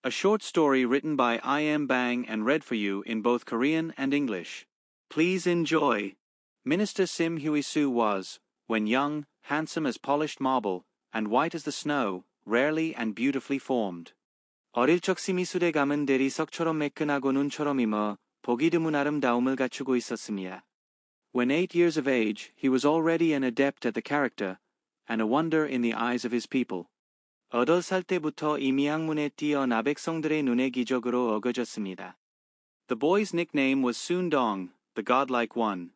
A short story written by I.M. Bang and read for you in both Korean and English. Please enjoy. Minister Sim Hui-soo was, when young, handsome as polished marble, and white as the snow, rarely and beautifully formed. 어릴 적 심이술에 감은 대리석처럼 매끈하고 눈처럼 임어 보기 드문 아름다움을 갖추고 있었습니다. When 8 years of age, he was already an adept at the character, and a wonder in the eyes of his people. 8살 때부터 이미 학문에 뛰어 나백성들의 눈에 기적으로 어겨졌습니다. The boy's nickname was Soon-dong, the godlike one.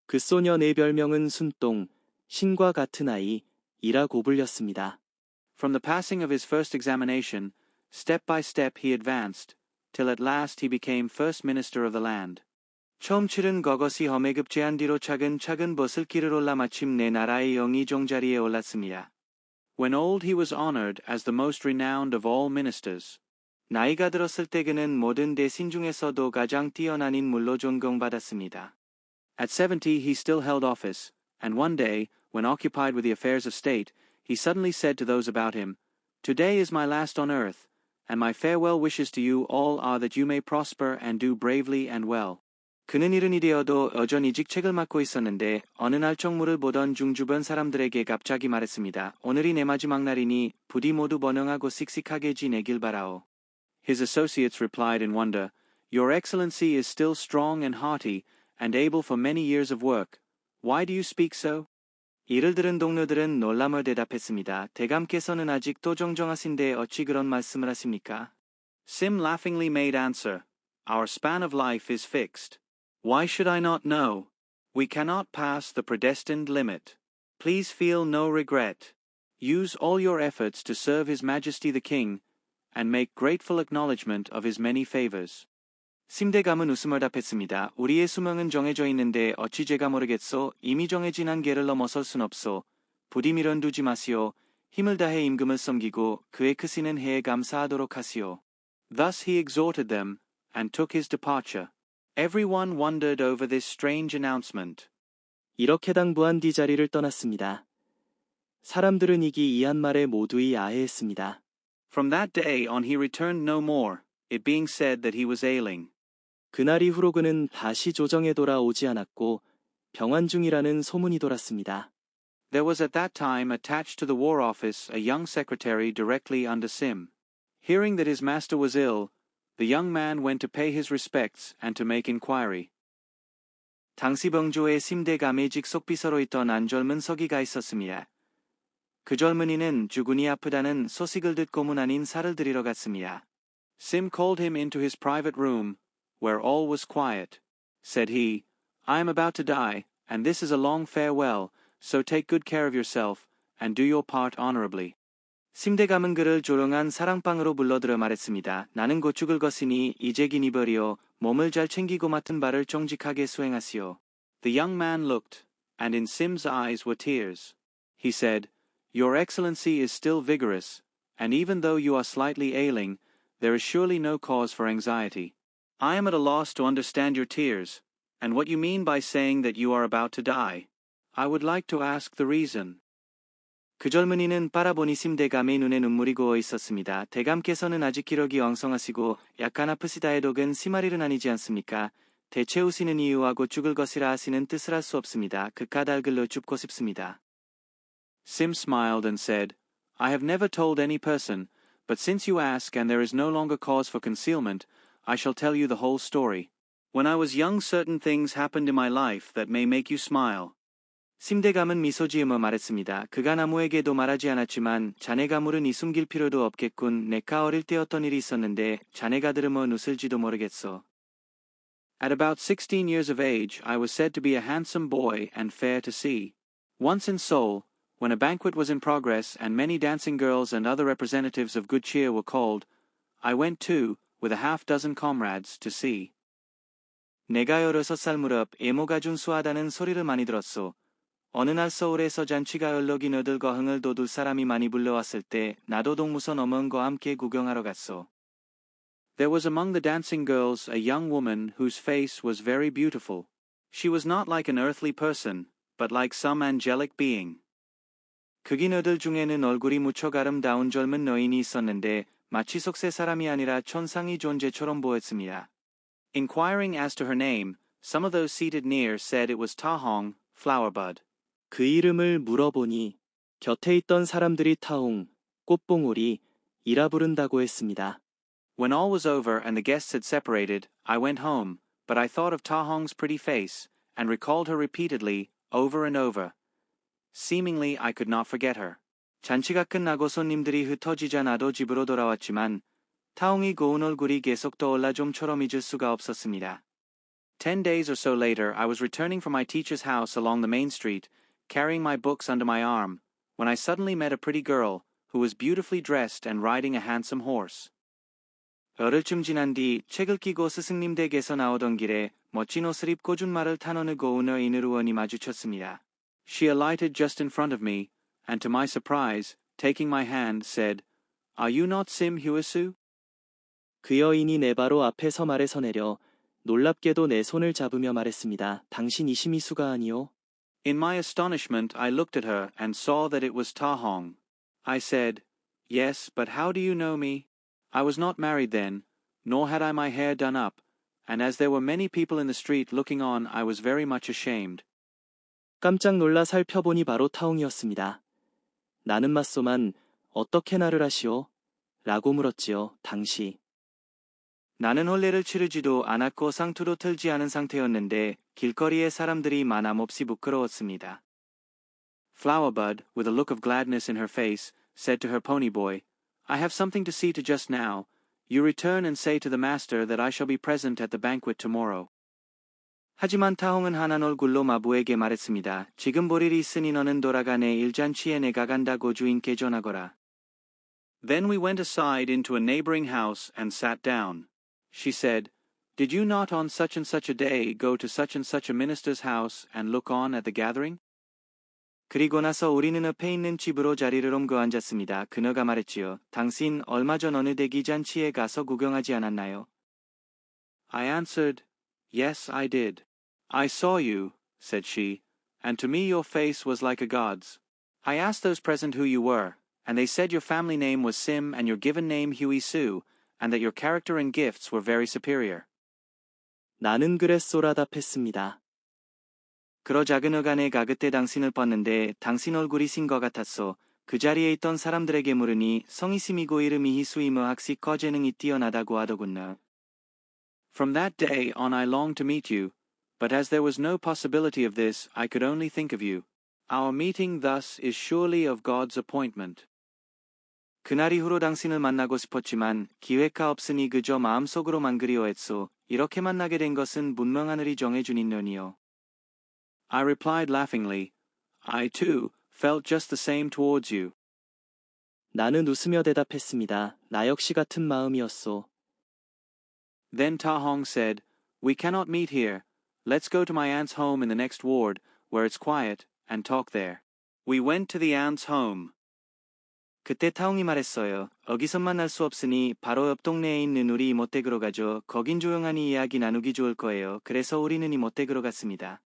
그 소년의 별명은 순똥, 신과 같은 아이이라고 불렸습니다. From the passing of his first examination, step by step he advanced, till at last he became first minister of the land. 처음 치른 그것이 험해급제한 뒤로 차근차근 버슬길을 올라 마침내 나라의 영의 종자리에 올랐습니다. When old he was honored as the most renowned of all ministers. 나이가 들었을 때 그는 모든 대신 중에서도 가장 뛰어난 인물로 존경받았습니다. At 70 he still held office, and one day, when occupied with the affairs of state, he suddenly said to those about him, "Today is my last on earth, and my farewell wishes to you all are that you may prosper and do bravely and well." 그는 70이 되어도 여전히 직책을 맡고 있었는데 어느 날 정무를 보던 중 주변 사람들에게 갑자기 말했습니다. 오늘이 내 마지막 날이니 부디 모두 번영하고 씩씩하게 지내길 바라오. His associates replied in wonder, "Your Excellency is still strong and hearty, and able for many years of work. Why do you speak so?" 이를 들은 동료들은 놀라며 대답했습니다. 대감께서는 아직도 정정하신데 어찌 그런 말씀을 하십니까? Sim laughingly made answer, "Our span of life is fixed. Why should I not know? We cannot pass the predestined limit. Please feel no regret. Use all your efforts to serve His Majesty the King, and make grateful acknowledgement of His many favors." 심대감은 웃음을 답했습니다. 우리의 수명은 정해져 있는데 어찌 제가 모르겠소? 이미 정해진 한계를 넘어설 순 없소. 부디 미련두지 마시오. 힘을 다해 임금을 섬기고 그의 크시는 해에 감사하도록 하시오. Thus he exhorted them, and took his departure. Everyone wondered over this strange announcement. 이렇게 당부한 뒤 자리를 떠났습니다. 사람들은 이 한 말에 모두이 아해했습니다. From that day on he returned no more, it being said that he was ailing. 그날 이후로 그는 다시 조정에 돌아오지 않았고 병환 중이라는 소문이 돌았습니다. There was at that time attached to the War Office a young secretary directly under Sim. Hearing that his master was ill, the young man went to pay his respects and to make inquiry. 당시 병조에 심대감의 직속 비서로 있던 안 젊은 서기가 있었습니다. 그 젊은이는 주군이 아프다는 소식을 듣고 문 안인 살을 드리러 갔습니다. Sim called him into his private room, where all was quiet. Said he, "I am about to die, and this is a long farewell, so take good care of yourself, and do your part honorably." 심대감은 그를 조용한 사랑방으로 불러들여 말했습니다. 나는 곧 죽을 것이니 이제 기니 버리오. 몸을 잘 챙기고 맡은 바를 정직하게 수행하시오. The young man looked, and in Sim's eyes were tears. He said, "Your Excellency is still vigorous, and even though you are slightly ailing, there is surely no cause for anxiety. I am at a loss to understand your tears, and what you mean by saying that you are about to die. I would like to ask the reason." 그 젊은이는 바라보니 심대감의 눈에 눈물이 고어 있었습니다. 대감께서는 아직 기력이 왕성하시고 약간 아프시다 해도 근 심할 일은 아니지 않습니까? 대체 우시는 이유하고 죽을 것이라 하시는 뜻을 알 수 없습니다. 그 까닭을로 줍고 싶습니다. Sim smiled and said, "I have never told any person, but since you ask and there is no longer cause for concealment, I shall tell you the whole story. When I was young certain things happened in my life that may make you smile." 심대감은 미소 지으며 말했습니다. 그가 아무에게도 말하지 않았지만 자네가 물으니 숨길 필요도 없겠군. 내가 어릴 때 어떤 일이 있었는데 자네가 들으면 웃을지도 모르겠소. At about 16 years of age, I was said to be a handsome boy and fair to see. Once in Seoul, when a banquet was in progress and many dancing girls and other representatives of good cheer were called, I went too, with a half-dozen comrades, to see. 내가 16살 무렵 애모가 준수하다는 소리를 많이 들었소. 어느 날 서울에서 잔치가 열럭이 너들과 흥을 돋울 사람이 많이 불러왔을 때 나도 동무선 어머니와 함께 구경하러 갔소. There was among the dancing girls a young woman whose face was very beautiful. She was not like an earthly person, but like some angelic being. 그 기너들 중에는 얼굴이 무척 아름다운 젊은 여인이 있었는데 마치 속세 사람이 아니라 천상의 존재처럼 보였습니다. Inquiring as to her name, some of those seated near said it was Tahong, flowerbud. 그 이름을 물어보니 곁에 있던 사람들이 타옹, 꽃봉오리, 이라 부른다고 했습니다. When all was over and the guests had separated, I went home, but I thought of Tahong's pretty face, and recalled her repeatedly, over and over. Seemingly I could not forget her. 잔치가 끝나고 손님들이 흩어지자 나도 집으로 돌아왔지만 타옹이 고운 얼굴이 계속 떠올라 좀처럼 잊을 수가 없었습니다. 10 days or so later, I was returning from my teacher's house along the main street, carrying my books under my arm, when I suddenly met a pretty girl, who was beautifully dressed and riding a handsome horse. 열흘쯤 지난 뒤 책을 끼고 스승님 댁에서 나오던 길에 멋진 옷을 입고 준말을 탄 어느 고운 여인을 우연히 마주쳤습니다. She alighted just in front of me, and to my surprise, taking my hand, said, "Are you not Sim Hyesu?" 그 여인이 내 바로 앞에 서말에서 내려 놀랍게도 내 손을 잡으며 말했습니다. 당신 이시미수가 아니오? In my astonishment, I looked at her and saw that it was Tahong. I said, "Yes, but how do you know me?" I was not married then, nor had I my hair done up, and as there were many people in the street looking on, I was very much ashamed. 깜짝 놀라 살펴보니 바로 타옹이었습니다. 나는 맞소만 어떻게 나를 아시오? 라고 물었지요. 당시. 나는 혼례를 치르지도 않았고 상투도 틀지 않은 상태였는데 길거리에 사람들이 많아 몹시 부끄러웠습니다. Flowerbud, with a look of gladness in her face, said to her pony boy, "I have something to see to just now. You return and say to the master that I shall be present at the banquet tomorrow." 하지만 타홍은 환한 얼굴로 마부에게 말했습니다. 지금 볼 일이 있으니 너는 돌아가 내 일잔치에 내가 간다고 주인께 전하거라. Then we went aside into a neighboring house and sat down. She said, "Did you not on such and such a day go to such and such a minister's house and look on at the gathering?" 그리고 나서 우리는 옆에 있는 집으로 자리를 옮겨 앉았습니다. 그녀가 말했지요. 당신 얼마 전 어느 대기 잔치에 가서 구경하지 않았나요? I answered, "Yes, I did." "I saw you," said she, "and to me your face was like a god's." I asked those present who you were, and they said your family name was Sim and your given name Huey Sue, and that your character and gifts were very superior. 나는 그랬소라 답했습니다. 그러자 그녀가 내가 그때 당신을 봤는데 당신 얼굴이 신 것 같았소. 그 자리에 있던 사람들에게 물으니 성이 심이고 이름이 희수이며 학식 거재능이 뛰어나다고 하더군요. From that day on I longed to meet you, but as there was no possibility of this, I could only think of you. Our meeting thus is surely of God's appointment. 그날 이후로 당신을 만나고 싶었지만 기회가 없으니 그저 마음속으로만 그리워했소. 이렇게 만나게 된 것은 분명 하늘이 정해준 인연이요. I replied laughingly, "I too felt just the same towards you." 나는 웃으며 대답했습니다. 나 역시 같은 마음이었소. Then Tahong said, "We cannot meet here. Let's go to my aunt's home in the next ward, where it's quiet, and talk there." We went to the aunt's home. 그때 타옹이 말했어요. 여기서 만날 수 없으니 바로 옆 동네에 있는 우리 이모댁으로 가죠. 거긴 조용하니 이야기 나누기 좋을 거예요. 그래서 우리는 이모댁으로 갔습니다.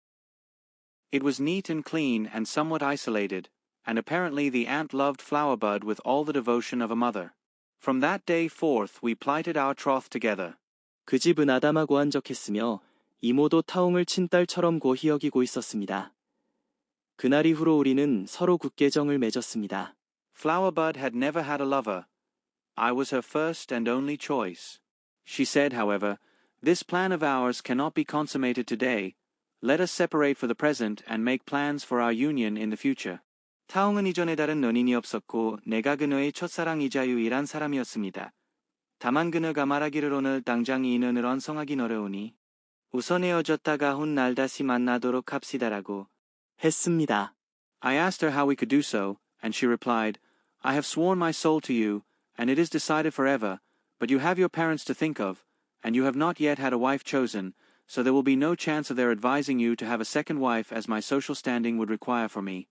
It was neat and clean and somewhat isolated, and apparently the aunt loved Flowerbud with all the devotion of a mother. From that day forth we plighted our troth together. 그 집은 아담하고 한적했으며 이모도 타옹을 친딸처럼 고히 여기고 있었습니다. 그날 이후로 우리는 서로 굳게 정을 맺었습니다. Flowerbud had never had a lover. I was her first and only choice. She said, however, "This plan of ours cannot be consummated today. Let us separate for the present and make plans for our union in the future." 타옹은 이전에 다른 연인이 없었고 내가 그녀의 첫사랑이자 유일한 사람이었습니다. 다만 그녀가 말하기를 오늘 당장 이 인연을 완성하긴 어려우니 우선 헤어졌다가 훗날 다시 만나도록 합시다라고 했습니다. I asked her how we could do so, and she replied, "I have sworn my soul to you, and it is decided forever, but you have your parents to think of, and you have not yet had a wife chosen, so there will be no chance of their advising you to have a second wife as my social standing would require for me."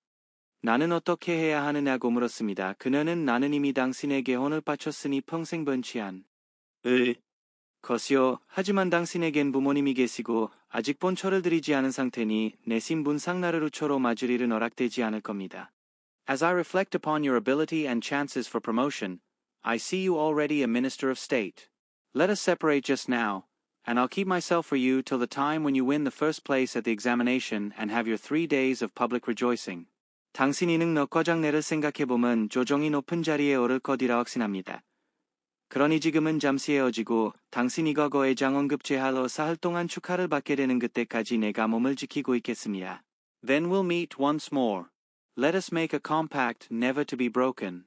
나는 어떻게 해야 하느냐고 물었습니다. 그녀는 나는 이미 당신에게 혼을 바쳤으니 평생 번치한 것이요. 하지만 당신에겐 부모님이 계시고 아직 본처를 들이지 않은 상태니 내 신분상 나를 우처로 맞을 일은 허락되지 않을 겁니다. As I reflect upon your ability and chances for promotion, I see you already a minister of state. Let us separate just now, and I'll keep myself for you till the time when you win the first place at the examination and have your 3 days of public rejoicing. 당신이 넉 장래를 생각해보면 조정이 높은 자리에 오를 것이라 확신합니다. 그러니 지금은 잠시 헤어지고 당신이 과거에 장원급제하러 사흘 동안 축하를 받게 되는 그때까지 내가 몸을 지키고 있겠습니다. Then we'll meet once more. Let us make a compact never to be broken.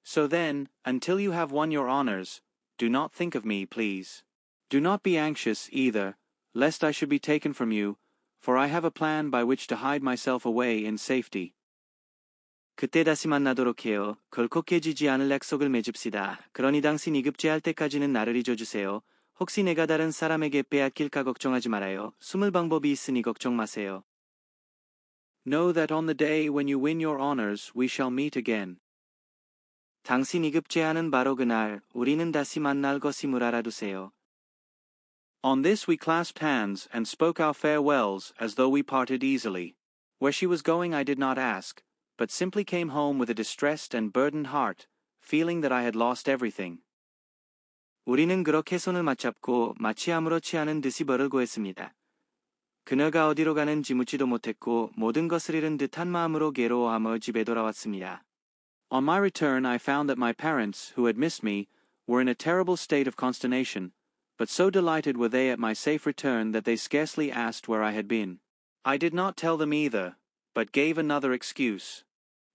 So then, until you have won your honors, do not think of me, please. Do not be anxious, either, lest I should be taken from you, for I have a plan by which to hide myself away in safety. 그때 다시 만나도록 해요. 결코 깨지지 않을 약속을 맺읍시다. 그러니 당신이 급제할 때까지는 나를 잊어주세요. 혹시 내가 다른 사람에게 빼앗길까 걱정하지 말아요. 숨을 방법이 있으니 걱정 마세요. Know that on the day when you win your honors, we shall meet again. 당신이 급제하는 바로 그날, 우리는 다시 만날 것임을 알아두세요. On this we clasped hands and spoke our farewells as though we parted easily. Where she was going I did not ask, but simply came home with a distressed and burdened heart, feeling that I had lost everything. 우리는 그렇게 손을 맞잡고 마치 아무렇지 않은 듯이 벌을 고했습니다. 그녀가 어디로 가는지 묻지도 못했고 모든 것을 잃은 듯한 마음으로 괴로워하며 집에 돌아왔습니다. On my return I found that my parents, who had missed me, were in a terrible state of consternation, but so delighted were they at my safe return that they scarcely asked where I had been. I did not tell them either, but gave another excuse.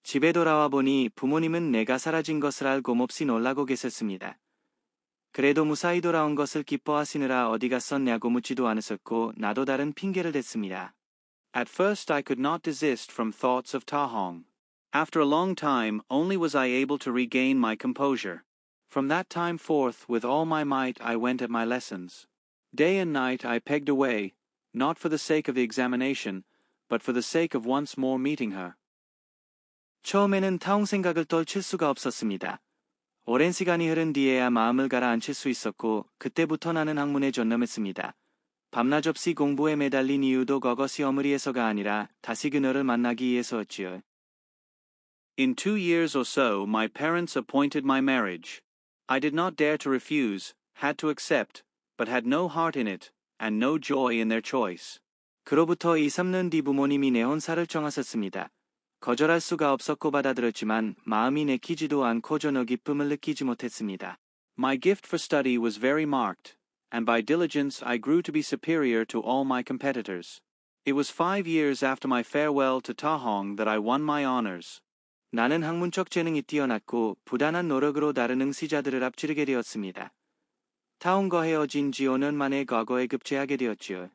집에 돌아와 보니 부모님은 내가 사라진 것을 알고 몹시 놀라고 계셨습니다. 그래도 무사히 돌아온 것을 기뻐하시느라 어디 갔었냐고 묻지도 않으셨고 나도 다른 핑계를 댔습니다. At first I could not desist from thoughts of Tahong. After a long time only was I able to regain my composure. From that time forth with all my might I went at my lessons. Day and night I pegged away, not for the sake of the examination, but for the sake of once more meeting her. 처음에는 타옹 생각을 떨칠 수가 없었습니다. 오랜 시간이 흐른 뒤에야 마음을 가라앉힐 수 있었고 그때부터 나는 학문에 전념했습니다. 밤낮 없이 공부에 매달린 이유도 그것이 어머니에서가 아니라 다시 그녀를 만나기 위해서였지요. In 2 years or so my parents appointed my marriage. I did not dare to refuse, had to accept, but had no heart in it, and no joy in their choice. 그로부터 2-3년 뒤 부모님이 내 혼사를 정하셨습니다. 거절할 수가 없었고 받아들였지만 마음이 내키지도 않고 전혀 기쁨을 느끼지 못했습니다. My gift for study was very marked, and by diligence I grew to be superior to all my competitors. It was 5 years after my farewell to Tahong that I won my honors. 나는 학문적 재능이 뛰어났고 부단한 노력으로 다른 응시자들을 앞지르게 되었습니다. 타옹과 헤어진 지 5년 만에 과거에 급제하게 되었지요.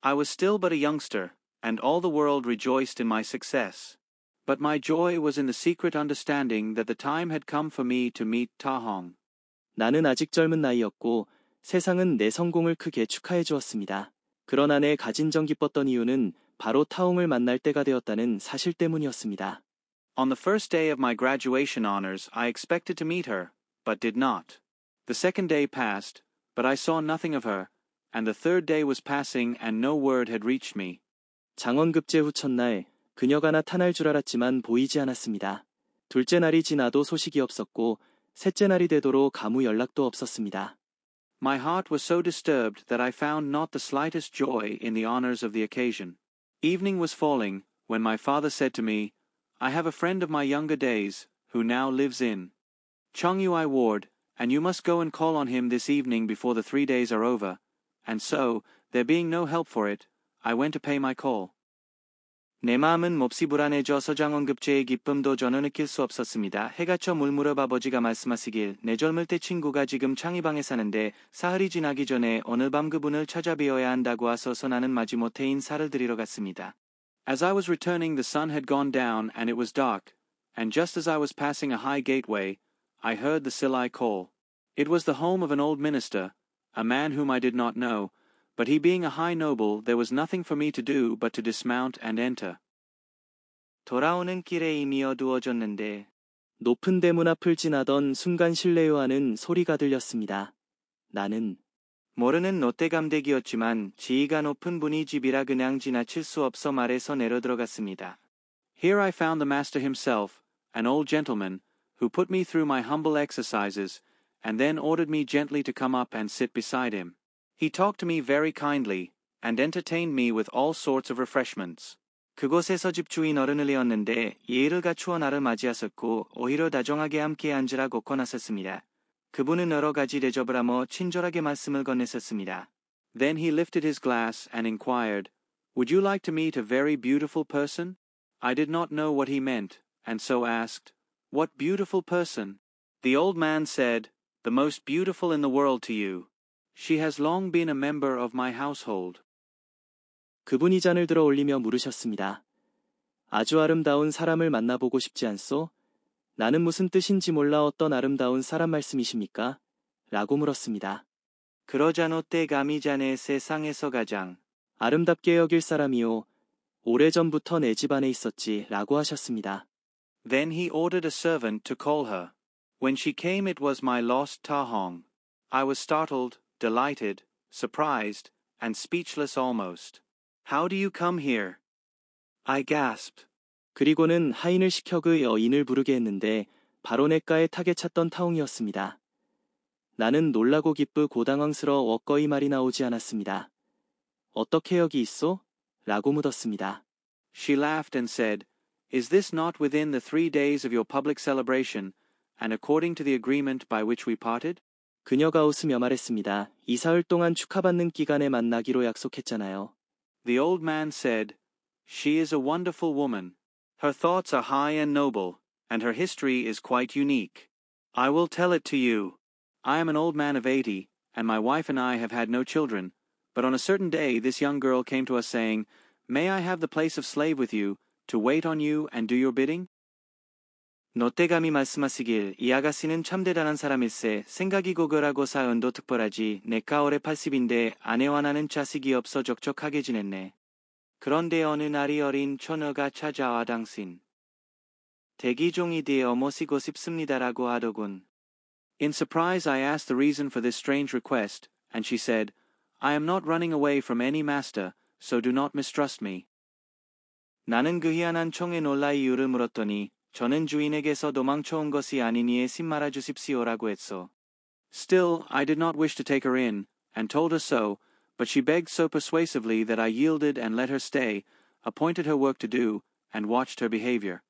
I was still but a youngster, and all the world rejoiced in my success. But my joy was in the secret understanding that the time had come for me to meet Tahong. 나는 아직 젊은 나이였고 세상은 내 성공을 크게 축하해 주었습니다. 그러나 내 가진 정 기뻤던 이유는 바로 타옹을 만날 때가 되었다는 사실 때문이었습니다. On the first day of my graduation honors, I expected to meet her, but did not. The second day passed, but I saw nothing of her, and the third day was passing and no word had reached me. 장원급제 후 첫날, 그녀가 나타날 줄 알았지만 보이지 않았습니다. 둘째 날이 지나도 소식이 없었고 셋째 날이 되도록 아무 연락도 없었습니다. My heart was so disturbed that I found not the slightest joy in the honors of the occasion. Evening was falling, when my father said to me, I have a friend of my younger days, who now lives in Cheonggyu Ward, and you must go and call on him this evening before the 3 days are over. And so, there being no help for it, I went to pay my call. 내 마음은 몹시 불안해져서 장원급제의 기쁨도 전혀 느낄 수 없었습니다. 해가 쳐 물무렵 아버지가 말씀하시길 내 젊을 때 친구가 지금 창의방에 사는데 사흘이 지나기 전에 오늘 밤 그분을 찾아뵈어야 한다고 하셔서 나는 마지못해 인사를 드리러 갔습니다. As I was returning the sun had gone down and it was dark, and just as I was passing a high gateway, I heard the Silai call. It was the home of an old minister, a man whom I did not know, but he being a high noble, there was nothing for me to do but to dismount and enter. 돌아오는 길에 이미 어두워졌는데 높은 대문 앞을 지나던 순간 실례요 하는 소리가 들렸습니다. 나는 모르는 롯데감댁이었지만 지위가 높은 분이 집이라 그냥 지나칠 수 없어 말에서 내려 들어갔습니다. Here I found the master himself, an old gentleman, who put me through my humble exercises, and then ordered me gently to come up and sit beside him. He talked to me very kindly, and entertained me with all sorts of refreshments. 그곳에서 집주인 어른을 이었는데 예의를 갖추어 나를 맞이하셨고 오히려 다정하게 함께 앉으라 권하셨습니다. 그분은 여러 가지 대접을 하며 친절하게 말씀을 건네셨습니다. Then he lifted his glass and inquired, "Would you like to meet a very beautiful person?" I did not know what he meant, and so asked, "What beautiful person?" The old man said, "The most beautiful in the world to you. She has long been a member of my household." 그분이 잔을 들어 올리며 물으셨습니다. 아주 아름다운 사람을 만나보고 싶지 않소? 나는 무슨 뜻인지 몰라 어떤 아름다운 사람 말씀이십니까? 라고 물었습니다. 그러자 너때 감히 자네 세상에서 가장 아름답게 여길 사람이요. 오래전부터 내 집안에 있었지 라고 하셨습니다. Then he ordered a servant to call her. When she came it was my lost Tahong. I was startled, delighted, surprised, and speechless almost. "How do you come here?" I gasped. 그리고는 하인을 시켜 그 여인을 부르게 했는데 바로 냇가에 타게 찼던 타옹이었습니다. 나는 놀라고 기쁘 고당황스러워 워거이 말이 나오지 않았습니다. 어떻게 여기 있소? 라고 묻었습니다. She laughed and said, "Is this not within the 3 days of your public celebration, and according to the agreement by which we parted?" 그녀가 웃으며 말했습니다. 이 사흘 동안 축하받는 기간에 만나기로 약속했잖아요. The old man said, "She is a wonderful woman. Her thoughts are high and noble, and her history is quite unique. I will tell it to you. I am an old man of 80, and my wife and I have had no children, but on a certain day this young girl came to us saying, 'May I have the place of slave with you, to wait on you and do your bidding?'" 너때 감히 말씀하시길 이 아가씨는 참 대단한 사람일세. 생각이 고결하고 사연도 특별하지. 내가 올해 80인데 아내와 나는 자식이 없어 적적하게 지냈네. 그런데 어느 날이 어린 처녀가 찾아와 당신 대기종이 되어 모시고 싶습니다라고 하더군. In surprise I asked the reason for this strange request, and she said, "I am not running away from any master, so do not mistrust me." 나는 그 희한한 총에 놀라 이유를 물었더니 저는 주인에게서 도망쳐온 것이 아니니에 심 말아주십시오라고 했소. Still, I did not wish to take her in, and told her so, but she begged so persuasively that I yielded and let her stay, appointed her work to do, and watched her behavior.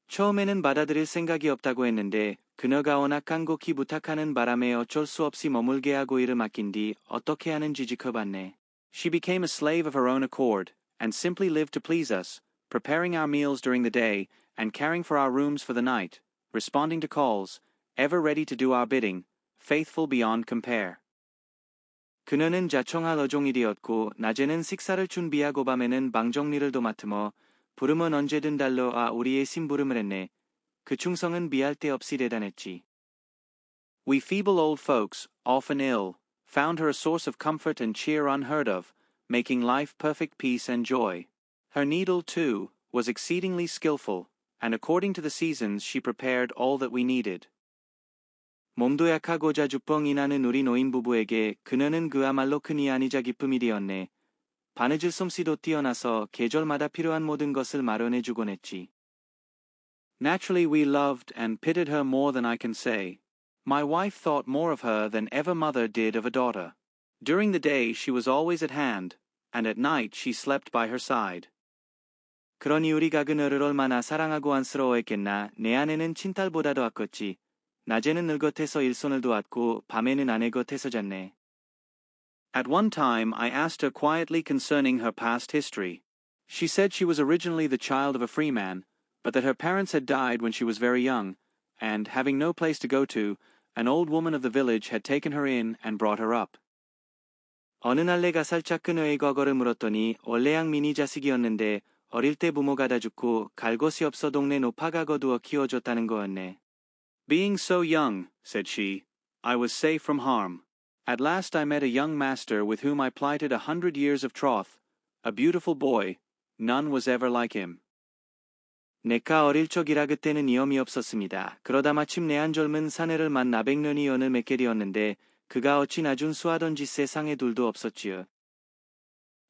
처음에는 받아들일 생각이 없다고 했는데 그녀가 워낙 간곡히 부탁하는 바람에 어쩔 수 없이 머물게 하고 일을 맡긴 뒤 어떻게 하는지 지켜봤네. She became a slave of her own accord, and simply lived to please us, preparing our meals during the day, and caring for our rooms for the night, responding to calls, ever ready to do our bidding, faithful beyond compare. 그녀는 자청할 어종이 되었고 낮에는 식사를 준비하고 밤에는 방 정리를 도맡으며 부르면 언제든 달려와 우리의 심부름을 했네. 그 충성은 비할 데 없이 대단했지. We feeble old folks, often ill, found her a source of comfort and cheer unheard of, making life perfect peace and joy. Her needle, too, was exceedingly skillful, and according to the seasons she prepared all that we needed. 몸도 약하고 자주뻥이 나는 우리 노인 부부에게 그녀는 그야말로 큰이 아니자 기쁨이 되었네. 바느질 솜씨도 뛰어나서 계절마다 필요한 모든 것을 마련해 주곤 했지. Naturally we loved and pitied her more than I can say. My wife thought more of her than ever mother did of a daughter. During the day she was always at hand, and at night she slept by her side. 그러니 우리가 그녀를 얼마나 사랑하고 안쓰러워했겠나. 내 아내는 친딸보다도 아꼈지. 낮에는 늘 곁에서 일손을 도왔고 밤에는 아내 곁에서 잤네. At one time I asked her quietly concerning her past history. She said she was originally the child of a freeman, but that her parents had died when she was very young, and, having no place to go to, an old woman of the village had taken her in and brought her up. 어느 날 내가 살짝 그녀의 과거를 물었더니 원래 양민이 자식이었는데 어릴 때 부모가 다 죽고 갈 곳이 없어 동네 노파가 거두어 키워줬다는 거였네. Being so young, said she, I was safe from harm. At last I met a young master with whom I plighted 100 years of troth, a beautiful boy, none was ever like him. 내가 어릴 적이라 그때는 위험이 없었습니다. 그러다 마침 내 한 젊은 사내를 만나 100년이 연을 맺게 되었는데 그가 어찌 나준 수하던지 세상에 둘도 없었지요.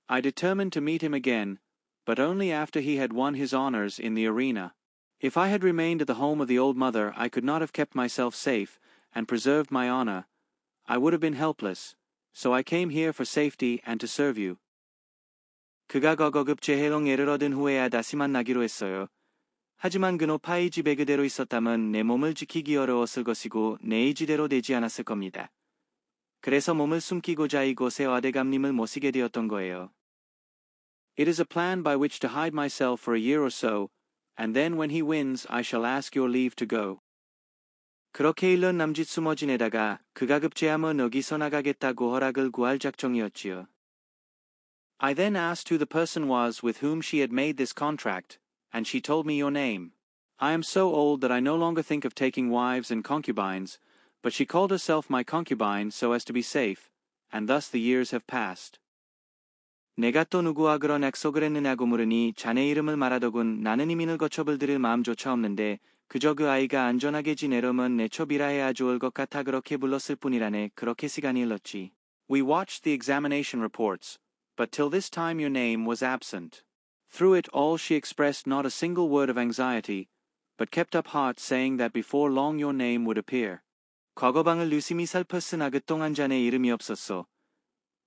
I determined to meet him again, but only after he had won his honors in the arena. If I had remained at the home of the old mother, I could not have kept myself safe, and preserved my honor. I would have been helpless, so I came here for safety and to serve you. 그가 거거급 재해롱애를 얻은 후에야 다시 만나기로 했어요. 하지만 그노 파이집에 그대로 있었다면 내 몸을 지키기 어려웠을 것이고 내 의지대로 되지 않았을 겁니다. 그래서 몸을 숨기고자 이곳에 와대감님을 모시게 되었던 거예요. It is a plan by which to hide myself for a year or so, and then when he wins I shall ask your leave to go. 그렇게 1년 남짓 숨어 지내다가 그가 급제하면 여기서 나가겠다고 허락을 구할 작정이었지요. I then asked who the person was with whom she had made this contract, and she told me your name. I am so old that I no longer think of taking wives and concubines, but she called herself my concubine so as to be safe, and thus the years have passed. 내가 또 누구와 그런 약속을 했느냐고 물으니 자네 이름을 말하더군. 나는 이민을 거쳐볼 들을 마음조차 없는데 그저 그 아이가 안전하게 지내려면 내 초비라해야 좋을 것 같아 그렇게 불렀을 뿐이라네. 그렇게 시간이 흘렀지. We watched the examination reports, but till this time your name was absent. Through it all she expressed not a single word of anxiety, but kept up heart saying that before long your name would appear. 과거방을 유심히 살폈으나 그동안 자네 이름이 없었소.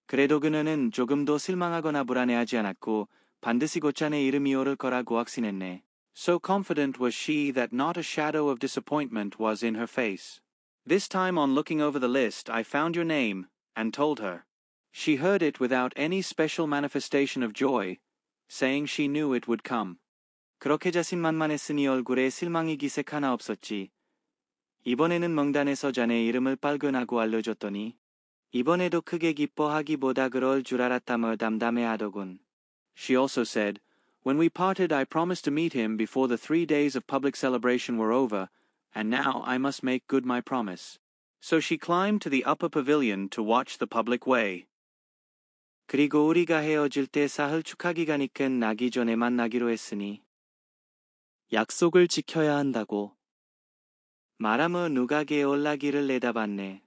그래도 그녀는 조금도 실망하거나 불안해하지 않았고 반드시 곧 자네 이름이 오를 거라고 확신했네. So confident was she that not a shadow of disappointment was in her face. This time on looking over the list I found your name, and told her. She heard it without any special manifestation of joy, saying she knew it would come. 그렇게 자신만만했으니 얼굴에 실망이 기색 하나 없었지. 이번에는 명단에서 자네 이름을 발견하고 알려줬더니 이번에도 크게 기뻐하기보다 그럴 줄 알았다며 담담해하더군. She also said, When we parted I promised to meet him before the 3 days of public celebration were over, and now I must make good my promise. So she climbed to the upper pavilion to watch the public way. 그리고 우리가 헤어질 때 사흘 축하 기간이 끝나기 전에 만나기로 했으니 약속을 지켜야 한다고 말하며 누각에 올라기를 내다봤네.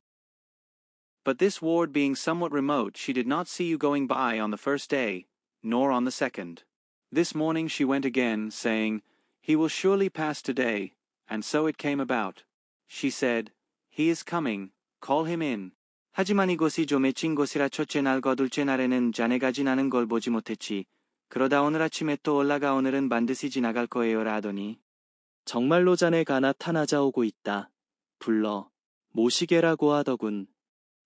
But this ward being somewhat remote, she did not see you going by on the first day, nor on the second. This morning she went again, saying, He will surely pass today, and so it came about. She said, He is coming, call him in. 하지만 이곳이 좀 애친 곳이라 첫째 날과 둘째 날에는 자네가 지나는 걸 보지 못했지. 그러다 오늘 아침에 또 올라가 오늘은 반드시 지나갈 거예요라 하더니 정말로 자네가 나타나자 오고 있다. 불러 모시게라고 하더군.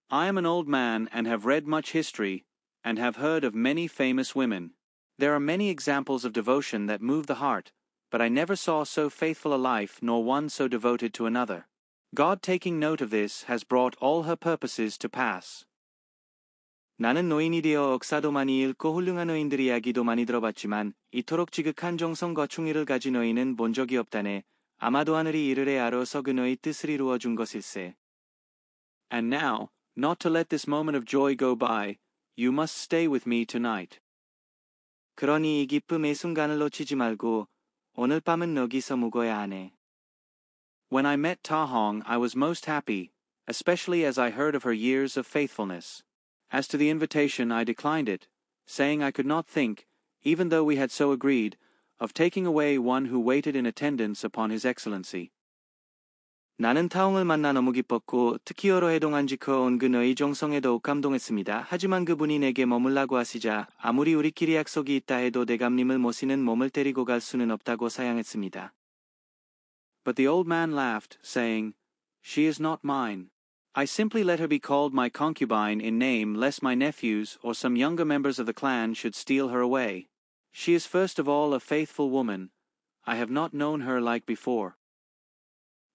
I am an old man and have read much history, and have heard of many famous women. There are many examples of devotion that move the heart, but I never saw so faithful a life nor one so devoted to another. God taking note of this has brought all her purposes to pass. 나는 노인이 되어 역사도 많이 읽고 훌륭한 의인들 이야기도 많이 들어봤지만 이토록 지극한 정성과 충의를 가진 의인은 본 적이 없다네. 아마도 하늘이 이를 알아서 그녀의 뜻을 이루어 준 것일세. And now, not to let this moment of joy go by, you must stay with me tonight. 그러니 이 기쁨의 순간을 놓치지 말고 오늘 밤은 여기서 묵어야 하네. When I met Ta Hong, I was most happy, especially as I heard of her years of faithfulness. As to the invitation, I declined it, saying I could not think, even though we had so agreed, of taking away one who waited in attendance upon His Excellency. 나는 타홍을 만나 너무 기뻤고 특히 여러 해 동안 지켜온 그녀의 정성에 더욱 감동했습니다. 하지만 그분이 내게 머물라고 하시자 아무리 우리끼리 약속이 있다 해도 대감님을 모시는 몸을 데리고 갈 수는 없다고 사양했습니다. But the old man laughed, saying, She is not mine. I simply let her be called my concubine in name lest my nephews or some younger members of the clan should steal her away. She is first of all a faithful woman. I have not known her like before.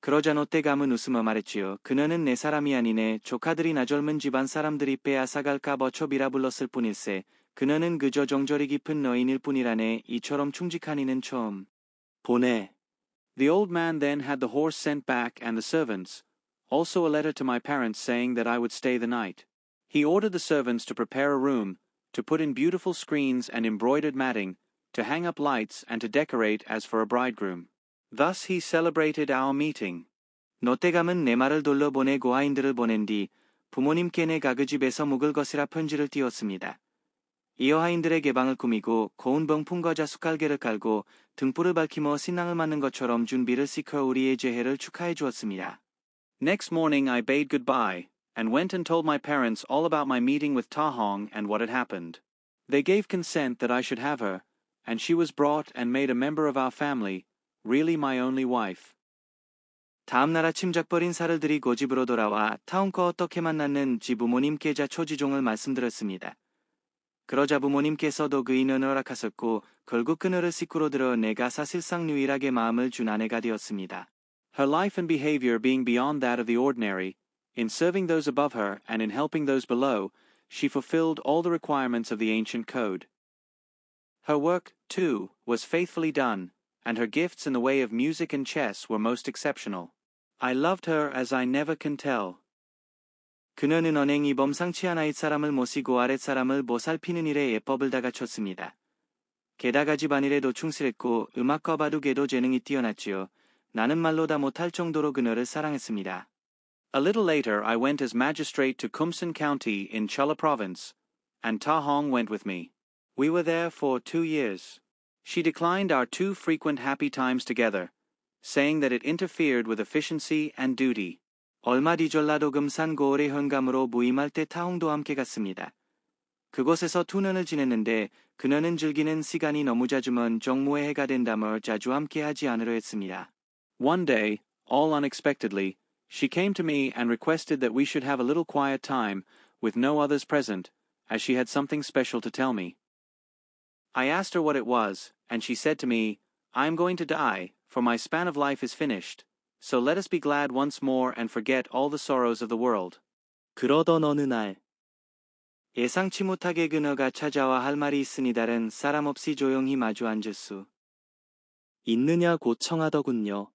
그러자 노떼감은 웃으며 말했지요. 그녀는 내 사람이 아니네. 조카들이 나 젊은 집안 사람들이 빼앗아갈까 버초비라 불렀을 뿐일세. 그녀는 그저 정절이 깊은 여인일 뿐이라네. 이처럼 충직한 이는 처음 보내. The old man then had the horse sent back and the servants, also a letter to my parents saying that I would stay the night. He ordered the servants to prepare a room, to put in beautiful screens and embroidered matting, to hang up lights and to decorate as for a bridegroom. Thus he celebrated our meeting. 노떼감은 내 말을 돌려보내고 아인들을 보낸 뒤 부모님께 내가 그 집에서 묵을 것이라 편지를 띄웠습니다. 이어 하인들의 개방을 꾸미고 고운 병풍과자 숟갈개를 깔고 등불을 밝히며 신랑을 맞는 것처럼 준비를 시켜 우리의 재해를 축하해 주었습니다. Next morning I bade goodbye, and went and told my parents all about my meeting with Ta Hong and what had happened. They gave consent that I should have her, and she was brought and made a member of our family, really my only wife. 다음 날 아침 작버린 살을 들이고 집으로 돌아와 타홍과 어떻게 만났는지 부모님께 자초지종을 말씀드렸습니다. 그러자 부모님께서도 그 인연을 허락하셨고 결국 그녀를 식구로 들어 내가 사실상 유일하게 마음을 준 아내가 되었습니다. Her life and behavior being beyond that of the ordinary, in serving those above her and in helping those below, she fulfilled all the requirements of the ancient code. Her work, too, was faithfully done, and her gifts in the way of music and chess were most exceptional. I loved her as I never can tell. 그녀는 언행이 범상치 않아 윗사람을 모시고 아랫사람을 보살피는 일에 예법을 다 갖췄습니다. 게다가 집안일에도 충실했고 음악과 바둑에도 재능이 뛰어났지요. 나는 말로 다 못할 정도로 그녀를 사랑했습니다. A little later I went as magistrate to Kumsan County in Chola Province, and Ta Hong went with me. We were there for 2 years. She declined our 2 frequent happy times together, saying that it interfered with efficiency and duty. 얼마 뒤 전라도 금산 고을의 현감으로 무임할 때 타홍도 함께 갔습니다. 그곳에서 2년을 지냈는데 그녀는 즐기는 시간이 너무 잦으면 정무에 해가 된다며 자주 함께 하지 않으려 했습니다. One day, all unexpectedly, she came to me and requested that we should have a little quiet time, with no others present, as she had something special to tell me. I asked her what it was, and she said to me, I am going to die, for my span of life is finished. So let us be glad once more and forget all the sorrows of the world. 그러던 어느 날 예상치 못하게 그녀가 찾아와 할 말이 있으니 다른 사람 없이 조용히 마주 앉을 수 있느냐고 청하더군요.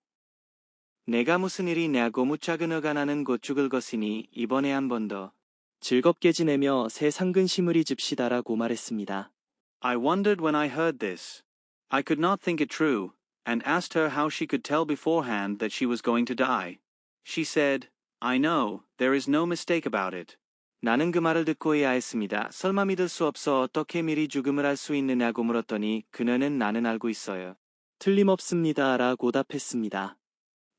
내가 무슨 일이 냐고 묻자 그녀가 나는 곧 죽을 것이니 이번에 한 번 더 즐겁게 지내며 새 상근심을 잊읍시다라고 말했습니다. I wondered when I heard this. I could not think it true, and asked her how she could tell beforehand that she was going to die. She said, I know, there is no mistake about it. 나는 그 말을 듣고 의아했습니다. 설마 믿을 수 없어 어떻게 미리 죽음을 알 수 있느냐고 물었더니 그녀는 나는 알고 있어요. 틀림없습니다 라고 답했습니다.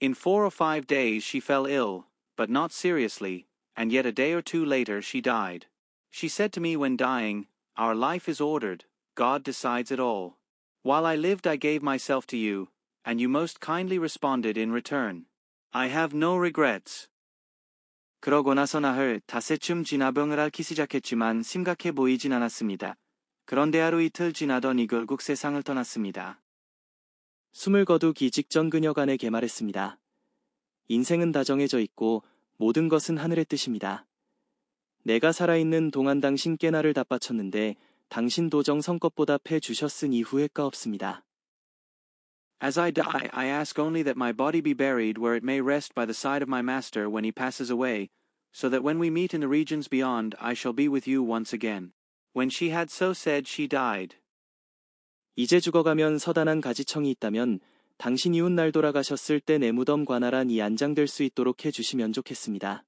In 4 or 5 days she fell ill, but not seriously, and yet a day or 2 later she died. She said to me when dying, Our life is ordered, God decides it all. While I lived I gave myself to you, and you most kindly responded in return. I have no regrets. 그러고 나서 나흘 닷새쯤 지나 병을 앓기 시작했지만 심각해 보이진 않았습니다. 그런데 하루 이틀 지나더니 결국 세상을 떠났습니다. 숨을 거두기 직전 그녀가 내게 말했습니다. 인생은 다 정해져 있고 모든 것은 하늘의 뜻입니다. 내가 살아있는 동안 당신께 나를 다 바쳤는데 당신 도정 성껏 보답해 주셨으니 후회가 없습니다. As I die, I ask only that my body be buried where it may rest by the side of my master when he passes away, so that when we meet in the regions beyond, I shall be with you once again. When she had so said, she died. 이제 죽어가면 서단한 가지청이 있다면 당신 이웃 날 돌아가셨을 때 내 무덤 관할안이 안장될 수 있도록 해주시면 좋겠습니다.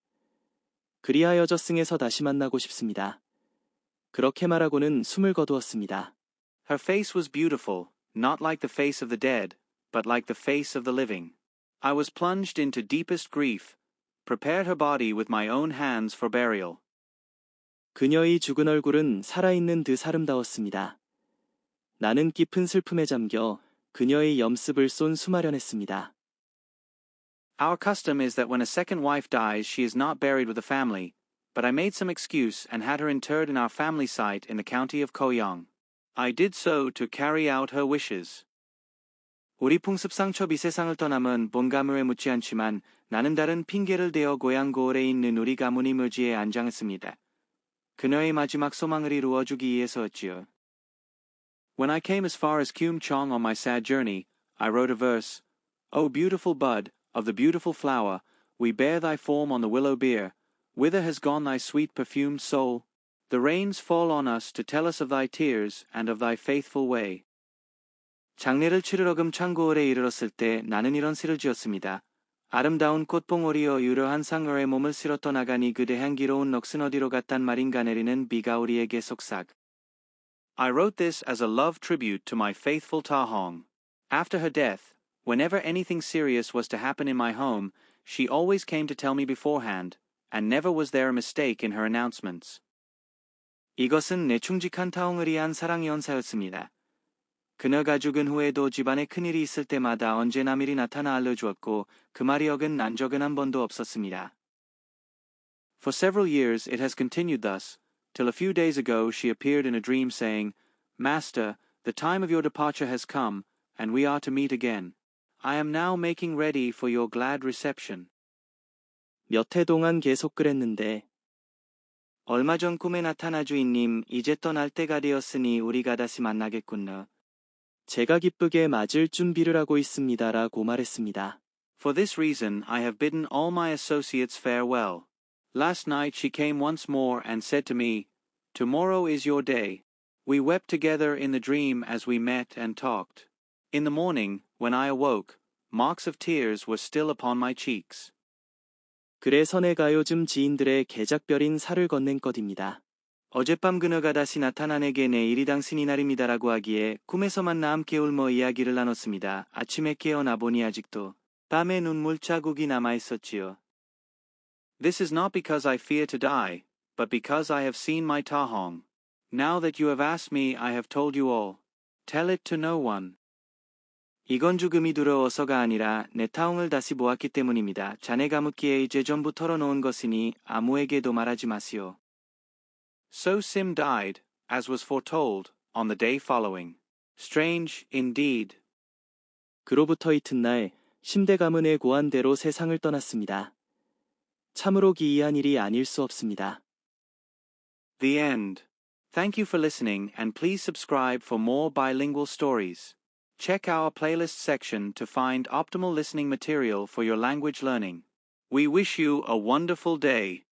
그리하여 저승에서 다시 만나고 싶습니다. 그렇게 말하고는 숨을 거두었습니다. Her face was beautiful, not like the face of the dead, but like the face of the living. I was plunged into deepest grief, prepared her body with my own hands for burial. 그녀의 죽은 얼굴은 살아있는 듯 아름다웠습니다. 나는 깊은 슬픔에 잠겨 그녀의 염습을 쏜 수마련했습니다. Our custom is that when a second wife dies, she is not buried with the family, but I made some excuse and had her interred in our family site in the county of Koyong. I did so to carry out her wishes. 우리 풍습상 첩이 세상을 떠나면 본 가문에 묻지 않지만 나는 다른 핑계를 대어 고향 고을에 있는 우리 가문의 묘지에 안장했습니다. 그녀의 마지막 소망을 이루어주기 위해서였지요. When I came as far as Kyum Chong on my sad journey, I wrote a verse. O beautiful bud, of the beautiful flower, we bear thy form on the willow bier. Whither has gone thy sweet perfumed soul? The rains fall on us to tell us of thy tears and of thy faithful way. 장례를 치르러 금창고을에 이르렀을 때 나는 이런 시를 지었습니다. 아름다운 꽃봉오리여 유려한 상어의 몸을 실어 떠나가니 그대 향기로운 넋은 어디로 갔단 말인가 내리는 비가 우리에게 속삭. I wrote this as a love tribute to my faithful Ta Hong. After her death, whenever anything serious was to happen in my home, she always came to tell me beforehand, and never was there a mistake in her announcements. 이것은 내 충직한 타홍을 위한 사랑 연사였습니다. 그녀가 죽은 후에도 집안에 큰일이 있을 때마다 언제나 미리 나타나 알려주었고 그 말이 어긋난 적은 한 번도 없었습니다. For several years it has continued thus, till a few days ago she appeared in a dream saying, Master, the time of your departure has come, and we are to meet again. I am now making ready for your glad reception. 몇 해 동안 계속 그랬는데 얼마 전 꿈에 나타나 주인님 이제 떠날 때가 되었으니 우리가 다시 만나겠군요. 제가 기쁘게 맞을 준비를 하고 있습니다라고 말했습니다. For this reason I have bidden all my associates farewell. Last night she came once more and said to me, Tomorrow is your day. We wept together in the dream as we met and talked. In the morning, when I awoke, marks of tears were still upon my cheeks. 그래서 내가 요즘 지인들의 계작별인 살을 건넨 것입니다. 어젯밤 그녀가 다시 나타나 내게 내일이 당신이 날입니다라고 하기에 꿈에서만 함께 울며 이야기를 나눴습니다. 아침에 깨어나 보니 아직도 밤에 눈물 자국이 남아있었지요. This is not because I fear to die, but because I have seen my Ta Hong. Now that you have asked me, I have told you all. Tell it to no one. 이건 죽음이 두려워서가 아니라 내 타홍을 다시 보았기 때문입니다. 자네가 묻기에 이제 전부 털어놓은 것이니 아무에게도 말하지 마시오. So Sim died, as was foretold, on the day following. Strange, indeed. 그로부터 이튿날 심대 가문의 고안대로 세상을 떠났습니다. 참으로 기이한 일이 아닐 수 없습니다. The end. Thank you for listening and please subscribe for more bilingual stories. Check our playlist section to find optimal listening material for your language learning. We wish you a wonderful day.